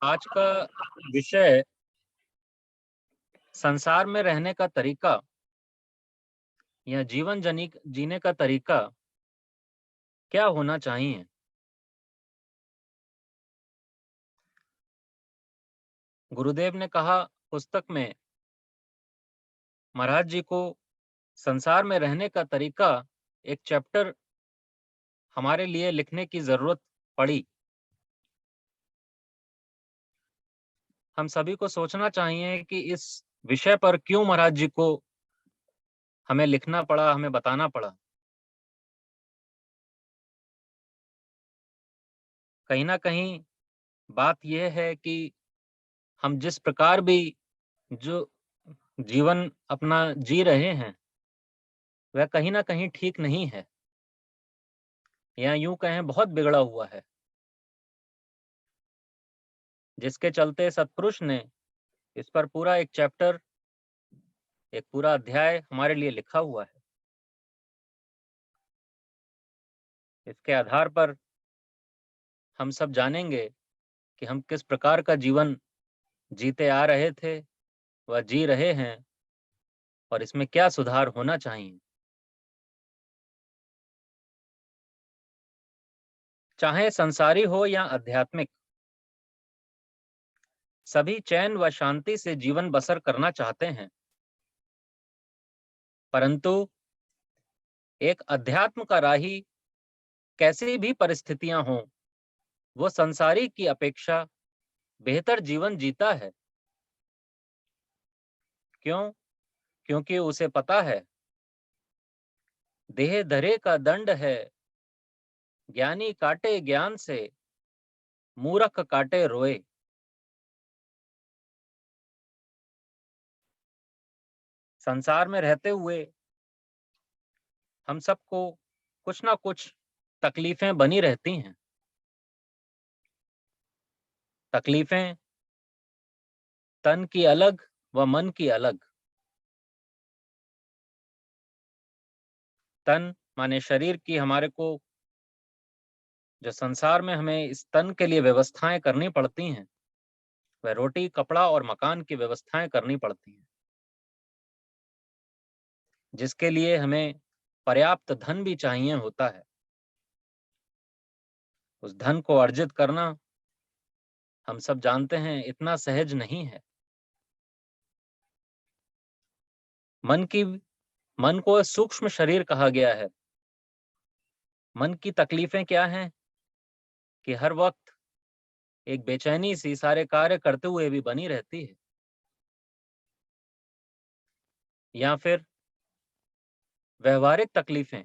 आज का विषय संसार में रहने का तरीका या जीवन जीने का तरीका क्या होना चाहिए। गुरुदेव ने कहा पुस्तक में महाराज जी को संसार में रहने का तरीका एक चैप्टर हमारे लिए लिखने की जरूरत पड़ी। हम सभी को सोचना चाहिए कि इस विषय पर क्यों महाराज जी को हमें लिखना पड़ा, हमें बताना पड़ा। कहीं ना कहीं बात यह है कि हम जिस प्रकार भी जो जीवन अपना जी रहे हैं वह कहीं ना कहीं ठीक नहीं है, या यूं कहें बहुत बिगड़ा हुआ है, जिसके चलते सतपुरुष ने इस पर पूरा एक चैप्टर, एक पूरा अध्याय हमारे लिए लिखा हुआ है। इसके आधार पर हम सब जानेंगे कि हम किस प्रकार का जीवन जीते आ रहे थे, वह जी रहे हैं, और इसमें क्या सुधार होना चाहिए। चाहे संसारी हो या आध्यात्मिक, सभी चैन व शांति से जीवन बसर करना चाहते हैं, परंतु एक अध्यात्म का राही कैसी भी परिस्थितियां हों, वो संसारी की अपेक्षा बेहतर जीवन जीता है। क्यों? क्योंकि उसे पता है देह धरे का दंड है, ज्ञानी काटे ज्ञान से, मूर्ख काटे रोए। संसार में रहते हुए हम सबको कुछ ना कुछ तकलीफें बनी रहती हैं। तकलीफें तन की अलग व मन की अलग। तन माने शरीर की, हमारे को जो संसार में हमें इस तन के लिए व्यवस्थाएं करनी पड़ती हैं, वह रोटी कपड़ा और मकान की व्यवस्थाएं करनी पड़ती हैं, जिसके लिए हमें पर्याप्त धन भी चाहिए होता है। उस धन को अर्जित करना हम सब जानते हैं इतना सहज नहीं है। मन की मन को सूक्ष्म शरीर कहा गया है। मन की तकलीफें क्या हैं कि हर वक्त एक बेचैनी सी सारे कार्य करते हुए भी बनी रहती है, या फिर व्यवहारिक तकलीफें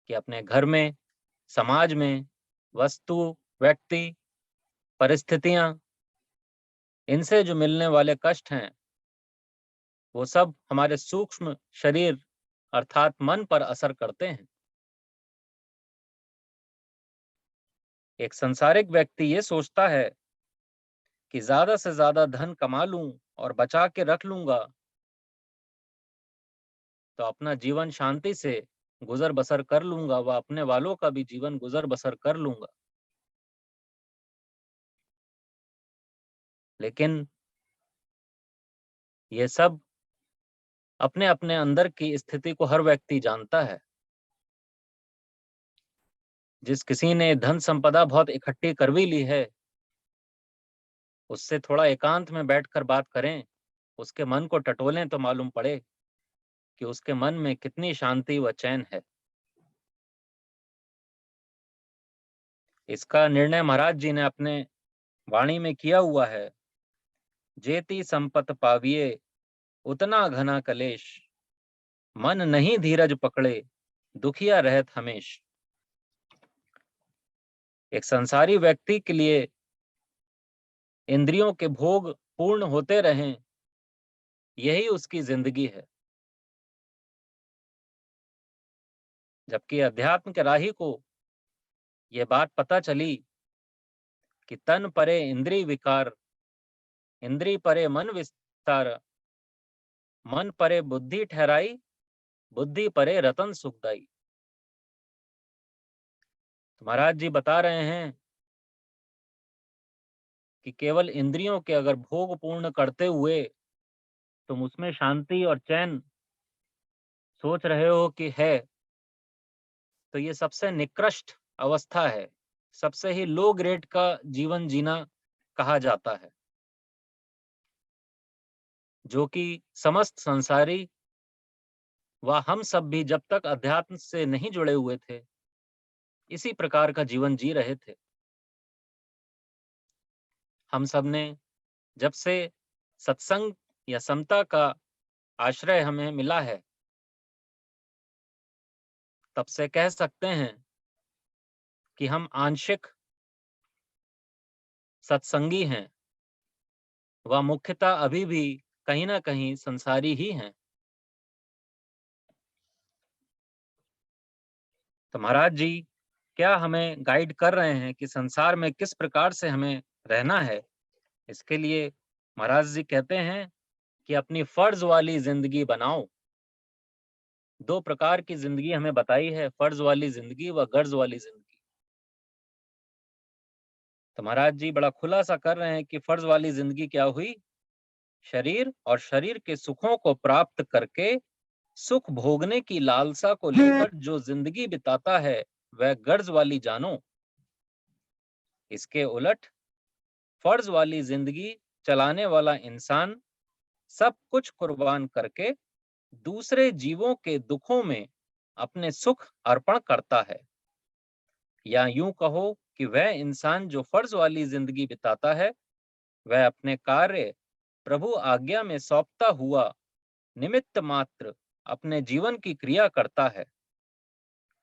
कि अपने घर में, समाज में, वस्तु, व्यक्ति, परिस्थितियां, इनसे जो मिलने वाले कष्ट हैं, वो सब हमारे सूक्ष्म शरीर अर्थात मन पर असर करते हैं। एक संसारिक व्यक्ति ये सोचता है कि ज्यादा से ज्यादा धन कमा लूं और बचा के रख लूंगा तो अपना जीवन शांति से गुजर बसर कर लूंगा, व अपने वालों का भी जीवन गुजर बसर कर लूंगा। लेकिन ये सब अपने अपने अंदर की स्थिति को हर व्यक्ति जानता है। जिस किसी ने धन संपदा बहुत इकट्ठी कर भी ली है, उससे थोड़ा एकांत में बैठकर बात करें, उसके मन को टटोलें तो मालूम पड़े कि उसके मन में कितनी शांति व चैन है। इसका निर्णय महाराज जी ने अपने वाणी में किया हुआ है। जेती संपत पाविये उतना घना कलेश, मन नहीं धीरज पकड़े दुखिया रहत हमेश। एक संसारी व्यक्ति के लिए इंद्रियों के भोग पूर्ण होते रहें, यही उसकी जिंदगी है। जबकि अध्यात्म के राही को यह बात पता चली कि तन परे इंद्रिय विकार, इंद्रिय परे मन विस्तार, मन परे बुद्धि ठहराई, बुद्धि परे रतन सुखदाई। तो महाराज जी बता रहे हैं कि केवल इंद्रियों के अगर भोग पूर्ण करते हुए तुम उसमें शांति और चैन सोच रहे हो कि है, तो ये सबसे निकृष्ट अवस्था है, सबसे ही लो ग्रेड का जीवन जीना कहा जाता है, जो कि समस्त संसारी व हम सब भी जब तक अध्यात्म से नहीं जुड़े हुए थे, इसी प्रकार का जीवन जी रहे थे। हम सब ने जब से सत्संग या समता का आश्रय हमें मिला है, तब से कह सकते हैं कि हम आंशिक सत्संगी हैं व मुख्यतः अभी भी कहीं ना कहीं संसारी ही हैं। तो महाराज जी क्या हमें गाइड कर रहे हैं कि संसार में किस प्रकार से हमें रहना है। इसके लिए महाराज जी कहते हैं कि अपनी फर्ज वाली जिंदगी बनाओ। दो प्रकार की जिंदगी हमें बताई है, फर्ज वाली जिंदगी व गर्ज वाली जिंदगी। तो महाराज जी बड़ा खुलासा कर रहे हैं कि फर्ज वाली जिंदगी क्या हुई। शरीर और शरीर के सुखों को प्राप्त करके सुख भोगने की लालसा को लेकर जो जिंदगी बिताता है वह गर्ज वाली जानो। इसके उलट फर्ज वाली जिंदगी चलाने वाला इंसान सब कुछ कुर्बान करके दूसरे जीवों के दुखों में अपने सुख अर्पण करता है। या यूं कहो कि वह इंसान जो फर्ज वाली जिंदगी बिताता है वह अपने कार्य प्रभु आज्ञा में सौंपता हुआ निमित्त मात्र अपने जीवन की क्रिया करता है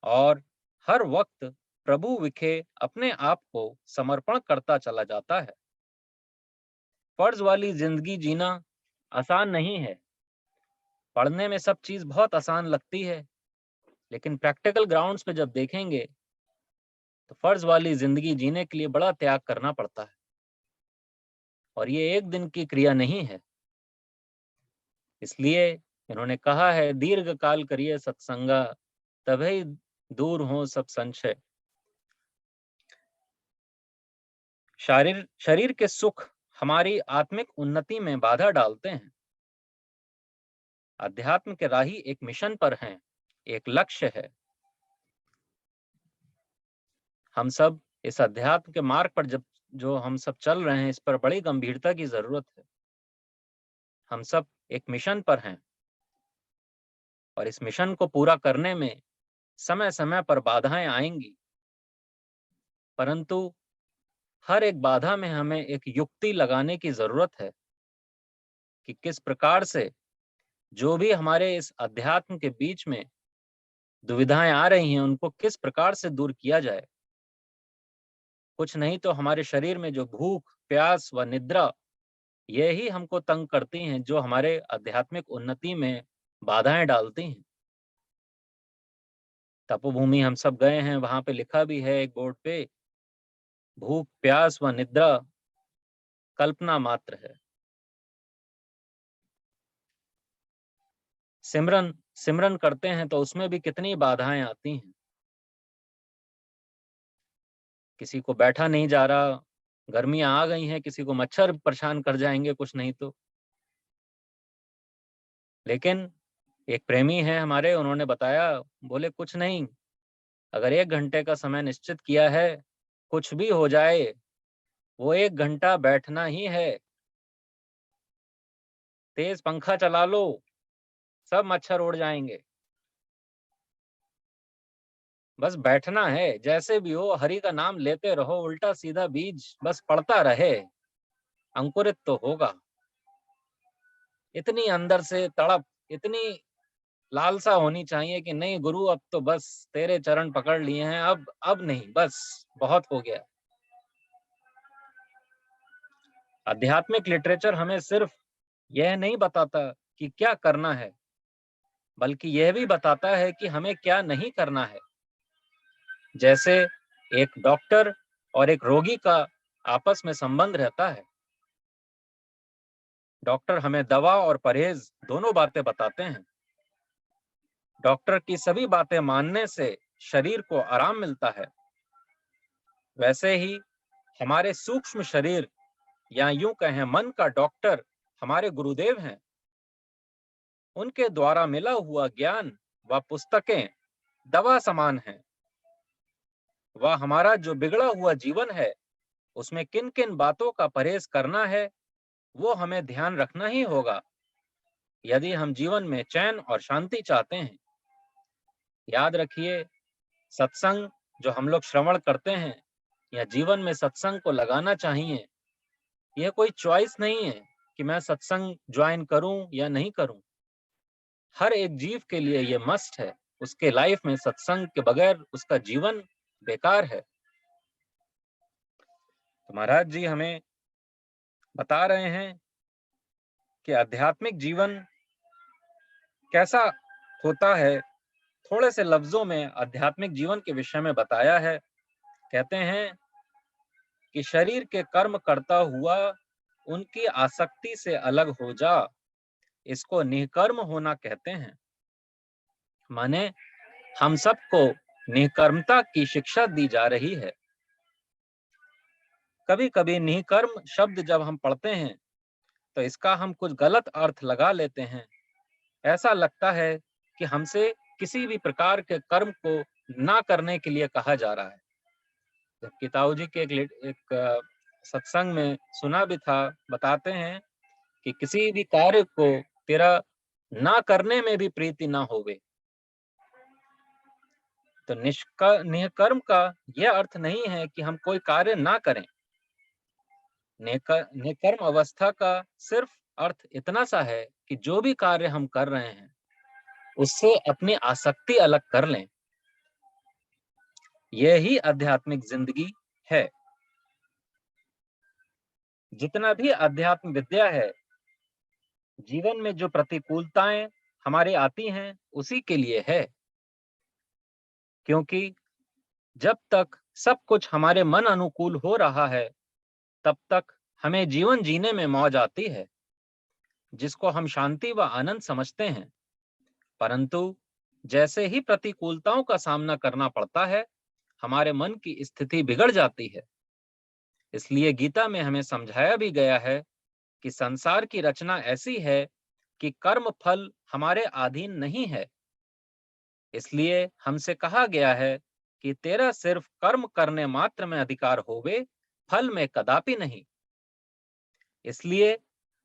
और हर वक्त प्रभु विखे अपने आप को समर्पण करता चला जाता है। फर्ज वाली जिंदगी जीना आसान नहीं है। पढ़ने में सब चीज बहुत आसान लगती है, लेकिन प्रैक्टिकल ग्राउंड्स पे जब देखेंगे तो फर्ज वाली जिंदगी जीने के लिए बड़ा त्याग करना पड़ता है और ये एक दिन की क्रिया नहीं है। इसलिए इन्होंने कहा है दीर्घ काल करिए सत्संगा तभी दूर हो सब संशय। शरीर के सुख हमारी आत्मिक उन्नति में बाधा डालते हैं। अध्यात्म के राही एक मिशन पर हैं, एक लक्ष्य है। हम सब इस अध्यात्म के मार्ग पर जो हम सब चल रहे हैं, इस पर बड़ी गंभीरता की जरूरत है। हम सब एक मिशन पर हैं और इस मिशन को पूरा करने में समय समय पर बाधाएं आएंगी, परंतु हर एक बाधा में हमें एक युक्ति लगाने की जरूरत है कि किस प्रकार से जो भी हमारे इस अध्यात्म के बीच में दुविधाएं आ रही हैं उनको किस प्रकार से दूर किया जाए। कुछ नहीं तो हमारे शरीर में जो भूख प्यास व निद्रा, ये ही हमको तंग करती हैं, जो हमारे आध्यात्मिक उन्नति में बाधाएं डालती हैं। तपोभूमि हम सब गए हैं, वहां पे लिखा भी है एक बोर्ड पे, भूख प्यास व निद्रा कल्पना मात्र है। सिमरन सिमरन करते हैं तो उसमें भी कितनी बाधाएं आती हैं। किसी को बैठा नहीं जा रहा, गर्मियां आ गई हैं, किसी को मच्छर परेशान कर जाएंगे कुछ नहीं तो। लेकिन एक प्रेमी है हमारे, उन्होंने बताया, बोले कुछ नहीं, अगर 1 घंटे का समय निश्चित किया है, कुछ भी हो जाए वो 1 घंटा बैठना ही है। तेज पंखा चला लो, सब मच्छर उड़ जाएंगे। बस बैठना है, जैसे भी हो हरि का नाम लेते रहो, उल्टा सीधा बीज बस पड़ता रहे, अंकुरित तो होगा। इतनी अंदर से तड़प, इतनी लालसा होनी चाहिए कि नहीं गुरु अब तो बस तेरे चरण पकड़ लिए हैं, अब नहीं, बस बहुत हो गया। आध्यात्मिक लिटरेचर हमें सिर्फ यह नहीं बताता कि क्या करना है, बल्कि यह भी बताता है कि हमें क्या नहीं करना है। जैसे एक डॉक्टर और एक रोगी का आपस में संबंध रहता है। डॉक्टर हमें दवा और परहेज दोनों बातें बताते हैं। डॉक्टर की सभी बातें मानने से शरीर को आराम मिलता है। वैसे ही हमारे सूक्ष्म शरीर या यूं कहें मन का डॉक्टर हमारे गुरुदेव हैं। उनके द्वारा मिला हुआ ज्ञान व पुस्तकें दवा समान हैं। वह हमारा जो बिगड़ा हुआ जीवन है उसमें किन किन बातों का परहेज करना है वो हमें ध्यान रखना ही होगा, यदि हम जीवन में चैन और शांति चाहते हैं। याद रखिए, सत्संग जो हम लोग श्रवण करते हैं या जीवन में सत्संग को लगाना चाहिए, यह कोई चॉइस नहीं है कि मैं सत्संग ज्वाइन करूं या नहीं करूं। हर एक जीव के लिए यह मस्ट है। उसके लाइफ में सत्संग के बगैर उसका जीवन बेकार है। तो महाराज जी हमें बता रहे हैं कि आध्यात्मिक जीवन कैसा होता है। थोड़े से लफ्जों में आध्यात्मिक जीवन के विषय में बताया है। कहते हैं कि शरीर के कर्म करता हुआ उनकी आसक्ति से अलग हो जा, इसको निष्कर्म होना कहते हैं। माने हम सबको निष्कर्मता की शिक्षा दी जा रही है। कभी कभी निष्कर्म शब्द जब हम पढ़ते हैं तो इसका हम कुछ गलत अर्थ लगा लेते हैं। ऐसा लगता है कि हमसे किसी भी प्रकार के कर्म को ना करने के लिए कहा जा रहा है। जबकि ताऊ जी के एक सत्संग में सुना भी था, बताते हैं कि किसी भी कार्य को तेरा ना करने में भी प्रीति ना होवे। तो निष्कर्म का यह अर्थ नहीं है कि हम कोई कार्य ना करें। निष्कर्म अवस्था का सिर्फ अर्थ इतना सा है कि जो भी कार्य हम कर रहे हैं उससे अपनी आसक्ति अलग कर लें। यही आध्यात्मिक जिंदगी है। जितना भी अध्यात्म विद्या है, जीवन में जो प्रतिकूलताएं हमारे आती हैं उसी के लिए है। क्योंकि जब तक सब कुछ हमारे मन अनुकूल हो रहा है तब तक हमें जीवन जीने में मौज आती है, जिसको हम शांति व आनंद समझते हैं। परंतु जैसे ही प्रतिकूलताओं का सामना करना पड़ता है, हमारे मन की स्थिति बिगड़ जाती है। इसलिए गीता में हमें समझाया भी गया है कि संसार की रचना ऐसी है कि कर्म फल हमारे अधीन नहीं है। इसलिए हमसे कहा गया है कि तेरा सिर्फ कर्म करने मात्र में अधिकार होवे, फल में कदापि नहीं। इसलिए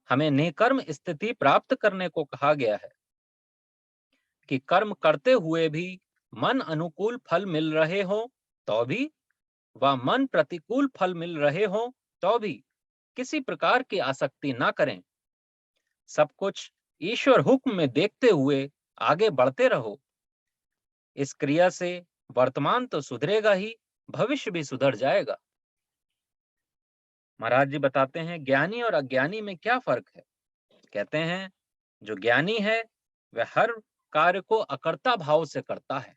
हमें निकर्म स्थिति प्राप्त करने को कहा गया है कि कर्म करते हुए भी मन अनुकूल फल मिल रहे हो तो भी, व मन प्रतिकूल फल मिल रहे हो तो भी किसी प्रकार की आसक्ति ना करें। सब कुछ ईश्वर हुक्म में देखते हुए आगे बढ़ते रहो। इस क्रिया से वर्तमान तो सुधरेगा ही, भविष्य भी सुधर जाएगा। महाराज जी बताते हैं ज्ञानी और अज्ञानी में क्या फर्क है। कहते हैं जो ज्ञानी है वह हर कार्य को अकर्ता भाव से करता है,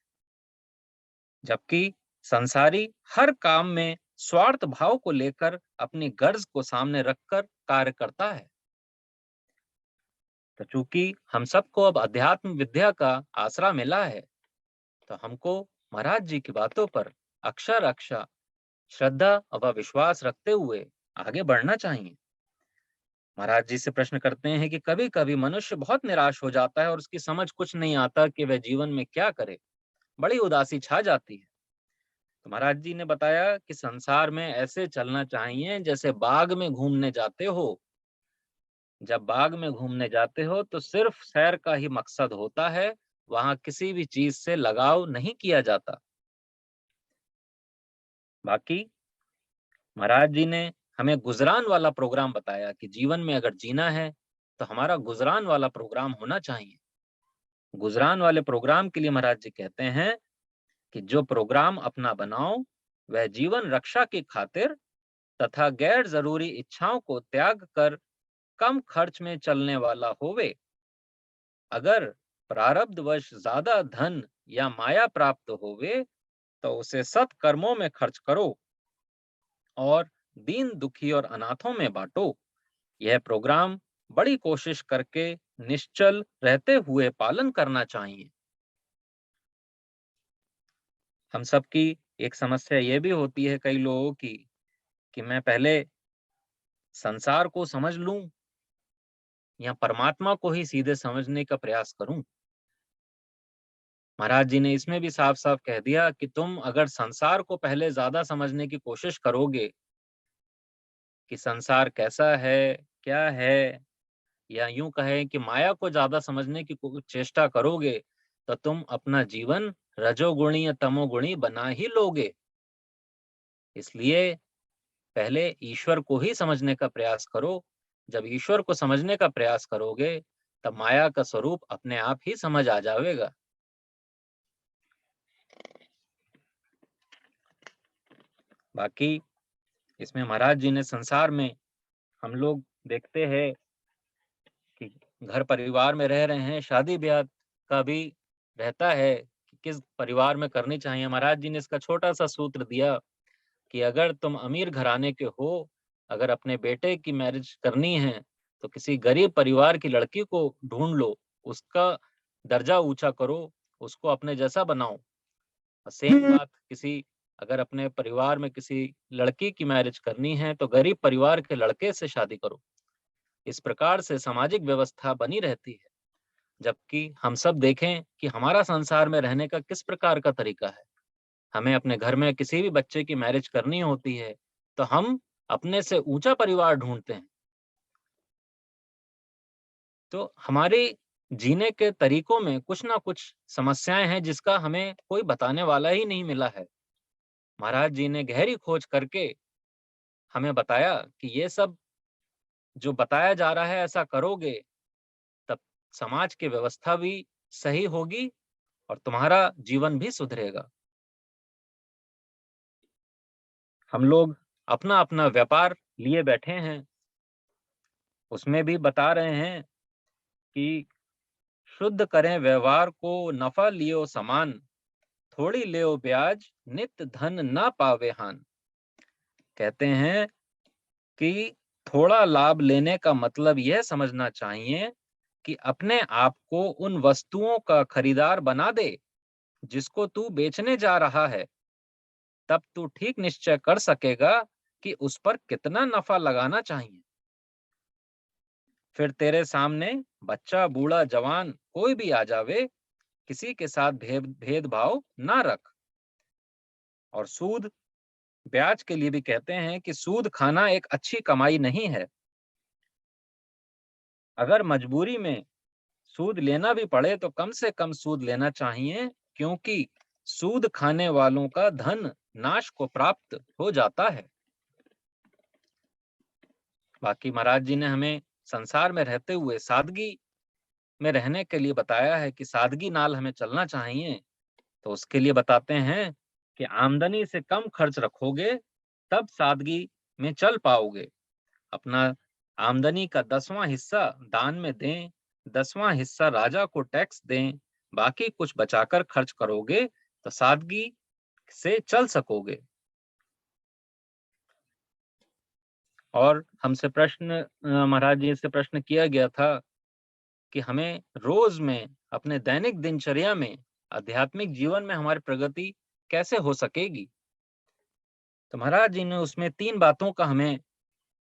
जबकि संसारी हर काम में स्वार्थ भाव को लेकर अपनी गर्ज को सामने रखकर कार्य करता है। तो चूंकि हम सबको अब अध्यात्म विद्या का आसरा मिला है, तो हमको महाराज जी की बातों पर अक्षर अक्षर श्रद्धा व विश्वास रखते हुए आगे बढ़ना चाहिए। महाराज जी से प्रश्न करते हैं कि कभी कभी मनुष्य बहुत निराश हो जाता है और उसकी समझ कुछ नहीं आता कि वह जीवन में क्या करे। बड़ी उदासी छा जाती है। तो महाराज जी ने बताया कि संसार में ऐसे चलना चाहिए जैसे बाग में घूमने जाते हो। जब बाग में घूमने जाते हो तो सिर्फ सैर का ही मकसद होता है, वहां किसी भी चीज से लगाव नहीं किया जाता। बाकी महाराज जी ने हमें गुजरान वाला प्रोग्राम बताया कि जीवन में अगर जीना है तो हमारा गुजरान वाला प्रोग्राम होना चाहिए। गुजरान वाले प्रोग्राम के लिए महाराज जी कहते हैं कि जो प्रोग्राम अपना बनाओ वह जीवन रक्षा की खातिर तथा गैर जरूरी इच्छाओं को त्याग कर कम खर्च में चलने वाला होवे। अगर प्रारब्धवश ज्यादा धन या माया प्राप्त होवे तो उसे सत कर्मों में खर्च करो और दीन दुखी और अनाथों में बांटो। यह प्रोग्राम बड़ी कोशिश करके निश्चल रहते हुए पालन करना चाहिए। हम सबकी एक समस्या यह भी होती है कई लोगों की कि मैं पहले संसार को समझ लूं या परमात्मा को ही सीधे समझने का प्रयास करूं? महाराज जी ने इसमें भी साफ साफ कह दिया कि तुम अगर संसार को पहले ज्यादा समझने की कोशिश करोगे कि संसार कैसा है, क्या है, या यूं कहें कि माया को ज्यादा समझने की चेष्टा करोगे, तो तुम अपना जीवन रजोगुणी या तमोगुणी बना ही लोगे। इसलिए पहले ईश्वर को ही समझने का प्रयास करो। जब ईश्वर को समझने का प्रयास करोगे, तब माया का स्वरूप अपने आप ही समझ आ जाएगा। बाकी इसमें महाराज जी ने संसार में हम लोग देखते हैं कि घर परिवार में रह रहे हैं, शादी ब्याह का भी रहता है कि किस परिवार में करनी चाहिए। महाराज जी ने इसका छोटा सा सूत्र दिया कि अगर तुम अमीर घराने के हो, अगर अपने बेटे की मैरिज करनी है, तो किसी गरीब परिवार की लड़की को ढूंढ लो, उसका दर्जा ऊंचा करो, उसको अपने जैसा बनाओ। सेम बात किसी अगर अपने परिवार में किसी लड़की की मैरिज करनी है, तो गरीब परिवार के लड़के से शादी करो। इस प्रकार से सामाजिक व्यवस्था बनी रहती है। जबकि हम सब देखें कि हमारा संसार में रहने का किस प्रकार का तरीका है। हमें अपने घर में किसी भी बच्चे की मैरिज करनी होती है, तो हम अपने से ऊंचा परिवार ढूंढते हैं। तो हमारे जीने के तरीकों में कुछ ना कुछ समस्याएं हैं, जिसका हमें कोई बताने वाला ही नहीं मिला है। महाराज जी ने गहरी खोज करके हमें बताया कि ये सब जो बताया जा रहा है, ऐसा करोगे तब समाज की व्यवस्था भी सही होगी और तुम्हारा जीवन भी सुधरेगा। हम लोग अपना अपना व्यापार लिए बैठे हैं, उसमें भी बता रहे हैं कि शुद्ध करें व्यवहार को, नफा लियो समान, थोड़ी लियो ब्याज, नित धन ना पावे हान। कहते हैं कि थोड़ा लाभ लेने का मतलब यह समझना चाहिए कि अपने आप को उन वस्तुओं का खरीदार बना दे जिसको तू बेचने जा रहा है। तब तू ठीक निश्चय कर सकेगा कि उस पर कितना नफा लगाना चाहिए। फिर तेरे सामने बच्चा, बूढ़ा, जवान कोई भी आ जावे, किसी के साथ भेदभाव ना रख। और सूद ब्याज के लिए भी कहते हैं कि सूद खाना एक अच्छी कमाई नहीं है। अगर मजबूरी में सूद लेना भी पड़े तो कम से कम सूद लेना चाहिए, क्योंकि सूद खाने वालों का धन नाश को प्राप्त हो जाता है। बाकी महाराज जी ने हमें संसार में रहते हुए सादगी में रहने के लिए बताया है कि सादगी नाल हमें चलना चाहिए। तो उसके लिए बताते हैं कि आमदनी से कम खर्च रखोगे तब सादगी में चल पाओगे। अपना आमदनी का 10वां हिस्सा दान में दें, 10वां हिस्सा राजा को टैक्स दें, बाकी कुछ बचाकर खर्च करोगे तो सादगी से चल सकोगे। और हमसे प्रश्न महाराज जी से प्रश्न किया गया था कि हमें रोज में अपने दैनिक दिनचर्या में आध्यात्मिक जीवन में हमारी प्रगति कैसे हो सकेगी। तो महाराज जी ने उसमें 3 बातों का हमें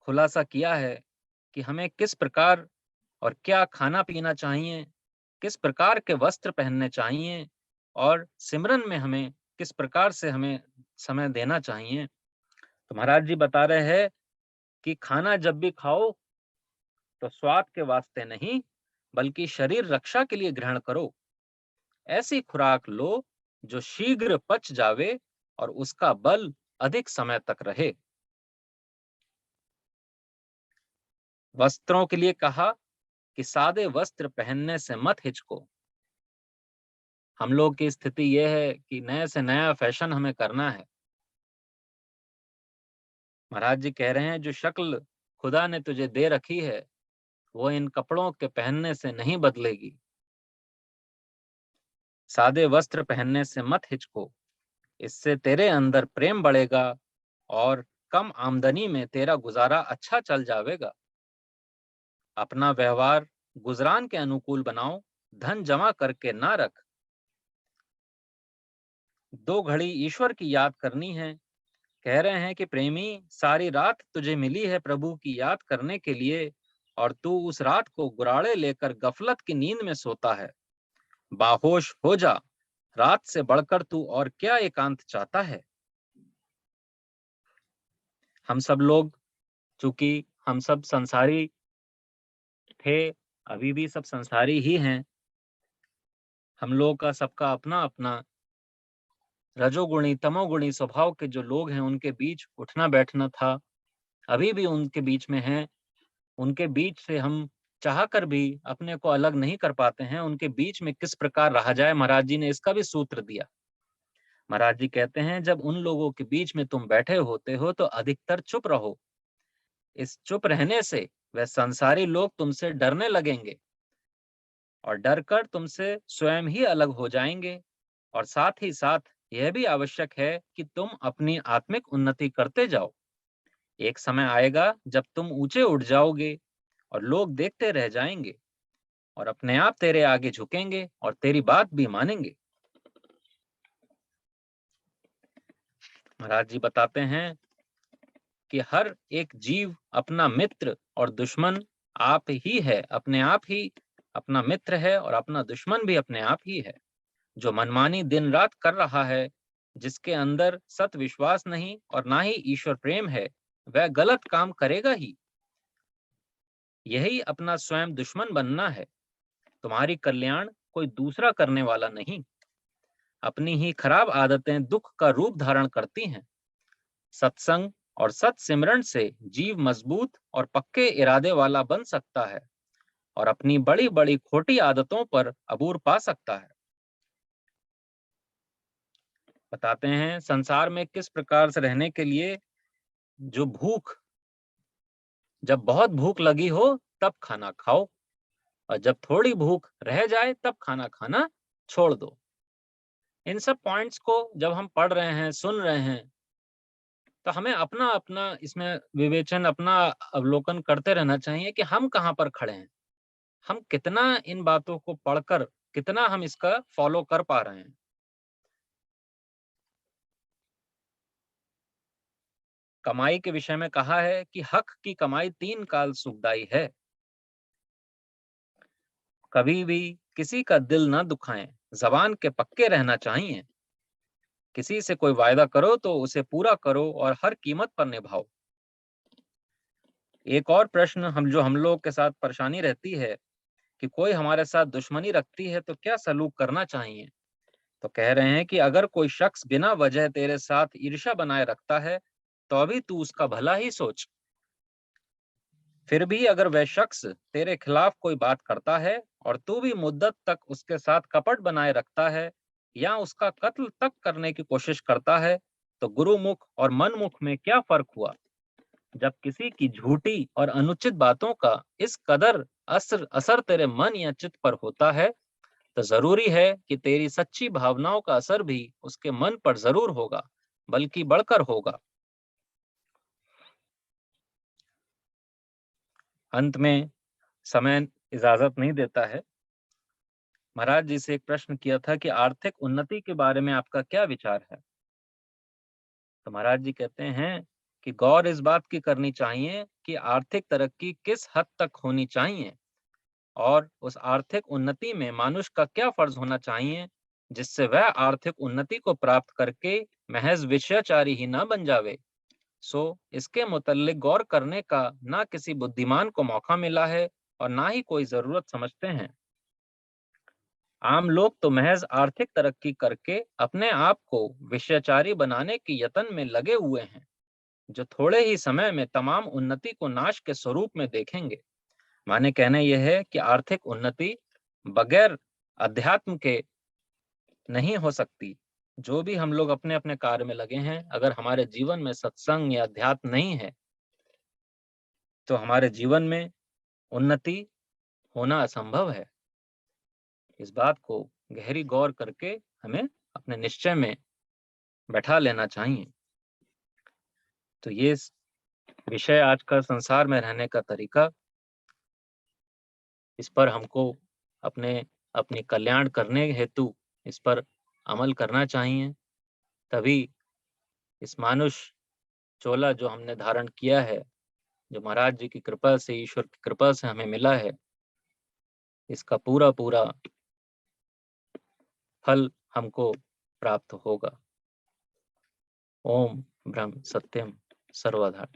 खुलासा किया है कि हमें किस प्रकार और क्या खाना पीना चाहिए, किस प्रकार के वस्त्र पहनने चाहिए, और सिमरन में हमें किस प्रकार से हमें समय देना चाहिए। तो महाराज जी बता रहे हैं कि खाना जब भी खाओ तो स्वाद के वास्ते नहीं, बल्कि शरीर रक्षा के लिए ग्रहण करो। ऐसी खुराक लो जो शीघ्र पच जावे और उसका बल अधिक समय तक रहे। वस्त्रों के लिए कहा कि सादे वस्त्र पहनने से मत हिचको। हम लोग की स्थिति यह है कि नए से नया फैशन हमें करना है। महाराज जी कह रहे हैं जो शक्ल खुदा ने तुझे दे रखी है, वो इन कपड़ों के पहनने से नहीं बदलेगी। सादे वस्त्र पहनने से मत हिचको, इससे तेरे अंदर प्रेम बढ़ेगा और कम आमदनी में तेरा गुजारा अच्छा चल जाएगा। अपना व्यवहार गुजरान के अनुकूल बनाओ, धन जमा करके ना रख। 2 घड़ी ईश्वर की याद करनी है, कह रहे हैं कि प्रेमी, सारी रात तुझे मिली है प्रभु की याद करने के लिए, और तू उस रात को गुराड़े लेकर गफलत की नींद में सोता है। बाहोश हो जा, रात से बढ़कर तू और क्या एकांत चाहता है। हम सब लोग, चूंकि हम सब संसारी थे, अभी भी सब संसारी ही हैं। हम लोग का सबका अपना अपना रजोगुणी तमोगुणी स्वभाव के जो लोग हैं, उनके बीच उठना बैठना था, अभी भी उनके बीच में हैं। उनके बीच से हम चाह कर भी अपने को अलग नहीं कर पाते हैं। उनके बीच में किस प्रकार रहा जाए, महाराज जी ने इसका भी सूत्र दिया। महाराज जी कहते हैं, जब उन लोगों के बीच में तुम बैठे होते हो तो अधिकतर चुप रहो। इस चुप रहने से वह संसारी लोग तुमसे डरने लगेंगे और डर कर तुमसे स्वयं ही अलग हो जाएंगे। और साथ ही साथ यह भी आवश्यक है कि तुम अपनी आत्मिक उन्नति करते जाओ। एक समय आएगा जब तुम ऊंचे उठ जाओगे और लोग देखते रह जाएंगे और अपने आप तेरे आगे झुकेंगे और तेरी बात भी मानेंगे। महाराज जी बताते हैं कि हर एक जीव अपना मित्र और दुश्मन आप ही है, अपने आप ही अपना मित्र है और अपना दुश्मन भी अपने आप ही है। जो मनमानी दिन रात कर रहा है, जिसके अंदर सत विश्वास नहीं और ना ही ईश्वर प्रेम है, वह गलत काम करेगा ही। यही अपना स्वयं दुश्मन बनना है। तुम्हारी कल्याण कोई दूसरा करने वाला नहीं। अपनी ही खराब आदतें दुख का रूप धारण करती हैं। सत्संग और सत सिमरण से जीव मजबूत और पक्के इरादे वाला बन सकता है और अपनी बड़ी बड़ी खोटी आदतों पर अबूर पा सकता है। बताते हैं संसार में किस प्रकार से रहने के लिए, जो भूख, जब बहुत भूख लगी हो तब खाना खाओ, और जब थोड़ी भूख रह जाए तब खाना खाना छोड़ दो। इन सब पॉइंट्स को जब हम पढ़ रहे हैं, सुन रहे हैं, तो हमें अपना अपना इसमें विवेचन, अपना अवलोकन करते रहना चाहिए कि हम कहाँ पर खड़े हैं। हम कितना इन बातों को पढ़कर कितना हम इसका फॉलो कर पा रहे हैं। कमाई के विषय में कहा है कि हक की कमाई 3 काल सुखदाई है। कभी भी किसी का दिल न दुखाएं, जबान के पक्के रहना चाहिए। किसी से कोई वायदा करो तो उसे पूरा करो और हर कीमत पर निभाओ। एक और प्रश्न हम लोग के साथ परेशानी रहती है कि कोई हमारे साथ दुश्मनी रखती है तो क्या सलूक करना चाहिए। तो कह रहे हैं कि अगर कोई शख्स बिना वजह तेरे साथ ईर्ष्या बनाए रखता है, तो अभी तू उसका भला ही सोच। फिर भी अगर वह शख्स तेरे खिलाफ कोई बात करता है और तू भी मुद्दत तक उसके साथ कपट बनाए रखता है या उसका कत्ल तक करने की कोशिश करता है, तो गुरुमुख और मनमुख में क्या फर्क हुआ। जब किसी की झूठी और अनुचित बातों का इस कदर असर तेरे मन या चित्त पर होता है, तो जरूरी है कि तेरी सच्ची भावनाओं का असर भी उसके मन पर जरूर होगा, बल्कि बढ़कर होगा। अंत में समय इजाजत नहीं देता है। महाराज जी से एक प्रश्न किया था कि आर्थिक उन्नति के बारे में आपका क्या विचार है। तो महाराज जी कहते हैं कि गौर इस बात की करनी चाहिए कि आर्थिक तरक्की किस हद तक होनी चाहिए और उस आर्थिक उन्नति में मानुष का क्या फर्ज होना चाहिए, जिससे वह आर्थिक उन्नति को प्राप्त करके महज विषयाचारी ही न बन जावे। सो इसके मुतल्लिक गौर करने का ना किसी बुद्धिमान को मौका मिला है और ना ही कोई जरूरत समझते हैं। आम लोग तो महज आर्थिक तरक्की करके अपने आप को विषयाचारी बनाने के यत्न में लगे हुए हैं, जो थोड़े ही समय में तमाम उन्नति को नाश के स्वरूप में देखेंगे। माने कहना यह है कि आर्थिक उन्नति बगैर अध्यात्म के नहीं हो सकती। जो भी हम लोग अपने अपने कार्य में लगे हैं, अगर हमारे जीवन में सत्संग या अध्यात्म नहीं है, तो हमारे जीवन में उन्नति होना असंभव है। इस बात को गहरी गौर करके हमें अपने निश्चय में बैठा लेना चाहिए। तो ये विषय आज का संसार में रहने का तरीका, इस पर हमको अपने अपने कल्याण करने हेतु इस पर अमल करना चाहिए। तभी इस मानुष चोला जो हमने धारण किया है, जो महाराज जी की कृपा से, ईश्वर की कृपा से हमें मिला है, इसका पूरा पूरा फल हमको प्राप्त होगा। ओम ब्रह्म सत्यम सर्वधा।